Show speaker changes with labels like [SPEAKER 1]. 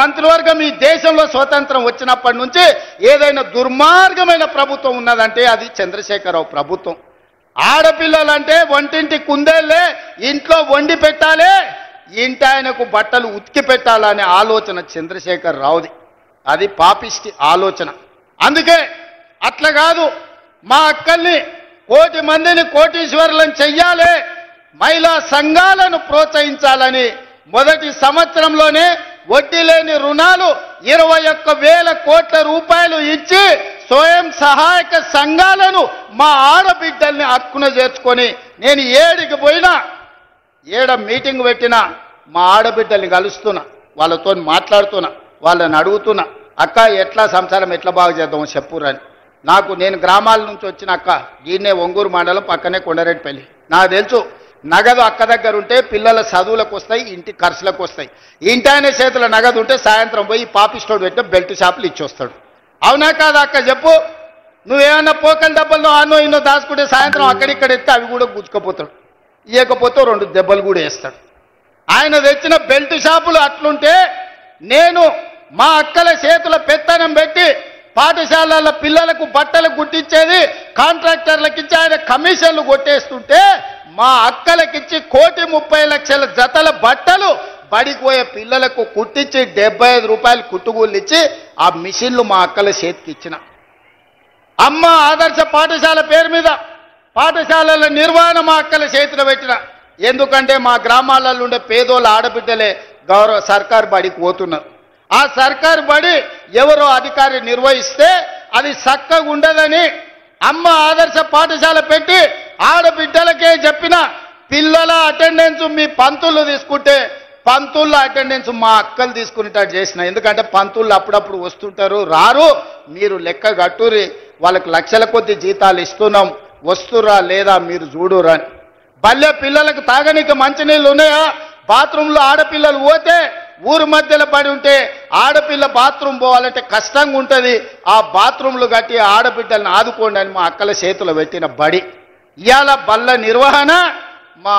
[SPEAKER 1] మంత్రివర్గం ఈ దేశంలో స్వతంత్రం వచ్చినప్పటి నుంచి ఏదైనా దుర్మార్గమైన ప్రభుత్వం ఉన్నదంటే అది చంద్రశేఖరరావు ప్రభుత్వం. ఆడపిల్లలంటే వంటింటి కుందేళ్ళే, ఇంట్లో వండి పెట్టాలి, ఇంటి ఆయనకు బట్టలు ఉతికి పెట్టాలనే ఆలోచన చంద్రశేఖరరావుది. అది పాపిష్టి ఆలోచన. అందుకే అట్లా కాదు, మా అక్కల్ని 1,00,00,000 మందిని కోటీశ్వరులను చెయ్యాలి, మహిళా సంఘాలను ప్రోత్సహించాలని మొదటి సంవత్సరంలోనే వడ్డీ లేని రుణాలు 21,000 కోట్ల రూపాయలు ఇచ్చి స్వయం సహాయక సంఘాలను మా ఆడబిడ్డల్ని హక్కున చేర్చుకొని నేను ఏడికి పోయినా, ఏడ మీటింగ్ పెట్టినా మా ఆడబిడ్డల్ని కలుస్తున్నా, వాళ్ళతో మాట్లాడుతున్నా, వాళ్ళని అడుగుతున్నా, అక్క ఎట్లా సంసారం ఎట్లా బాగు చేద్దామో చెప్పురని. నేను గ్రామాల నుంచి వచ్చిన అక్క, ఈయనే ఒంగూరు మండలం పక్కనే కొండరెడ్డిపల్లి. నాకు తెలుసు, నగదు అక్క దగ్గర ఉంటే పిల్లల చదువులకు వస్తాయి, ఇంటి ఖర్చులకు వస్తాయి. ఇంటి ఆయన చేతుల నగదు ఉంటే సాయంత్రం పోయి పాపిస్టోడ్ పెట్టిన బెల్ట్ షాపులు ఇచ్చి వస్తాడు. అవునా కాదా అక్క చెప్పు? నువ్వేమన్నా పోకల డబ్బల్లో ఆనో ఇన్నో దాచుకుంటే సాయంత్రం అక్కడిక్కడ ఎత్తే అవి కూడా గుచ్చుకపోతాడు, ఇవ్వకపోతే 2 దెబ్బలు కూడా వేస్తాడు. ఆయన తెచ్చిన బెల్ట్ షాపులు అట్లుంటే నేను మా అక్కల చేతుల పెత్తనం పెట్టి పాఠశాలల పిల్లలకు బట్టలు గుట్టించేది కాంట్రాక్టర్లకు ఇచ్చి ఆయన కమిషన్లు కొట్టేస్తుంటే మా అక్కలకిచ్చి 1,30,00,000 జతల బట్టలు బడిపోయే పిల్లలకు కుట్టించి 75 రూపాయలు కుట్టుగూళ్ళు ఇచ్చి ఆ మిషన్లు మా అక్కల చేతికి ఇచ్చిన. అమ్మ ఆదర్శ పాఠశాల పేరు మీద పాఠశాలల నిర్వహణ మా అక్కల చేతిలో పెట్టిన. ఎందుకంటే మా గ్రామాలలో ఉండే పేదోళ్ళ ఆడబిడ్డలే సర్కారు బడికి పోతున్నారు. ఆ సర్కారు బడి ఎవరో అధికారి నిర్వహిస్తే అది చక్కగా ఉండదని అమ్మ ఆదర్శ పాఠశాల పెట్టి ఆడబిడ్డలకే చెప్పిన. పిల్లల అటెండెన్స్ మీ పంతులు తీసుకుంటే పంతుళ్ళ అటెండెన్స్ మా అక్కలు తీసుకునేటట్టు చేసిన. ఎందుకంటే పంతుళ్ళు అప్పుడప్పుడు వస్తుంటారు, రారు, మీరు లెక్క కట్టురి, వాళ్ళకి లక్షల కొద్ది జీతాలు ఇస్తున్నాం, వస్తురా లేదా మీరు చూడురా అని. బల్లె పిల్లలకు తాగనీకి మంచినీళ్ళు ఉన్నాయా? బాత్రూంలో ఆడపిల్లలు పోతే ఊరు మధ్యలో పడి ఉంటే ఆడపిల్ల బాత్రూమ్ పోవాలంటే కష్టంగా ఉంటుంది, ఆ బాత్రూంలు కట్టి ఆడబిడ్డలను ఆదుకోండి అని మా అక్కల చేతులు పెట్టిన బడి. ఇవాళ బల్ల నిర్వహణ మా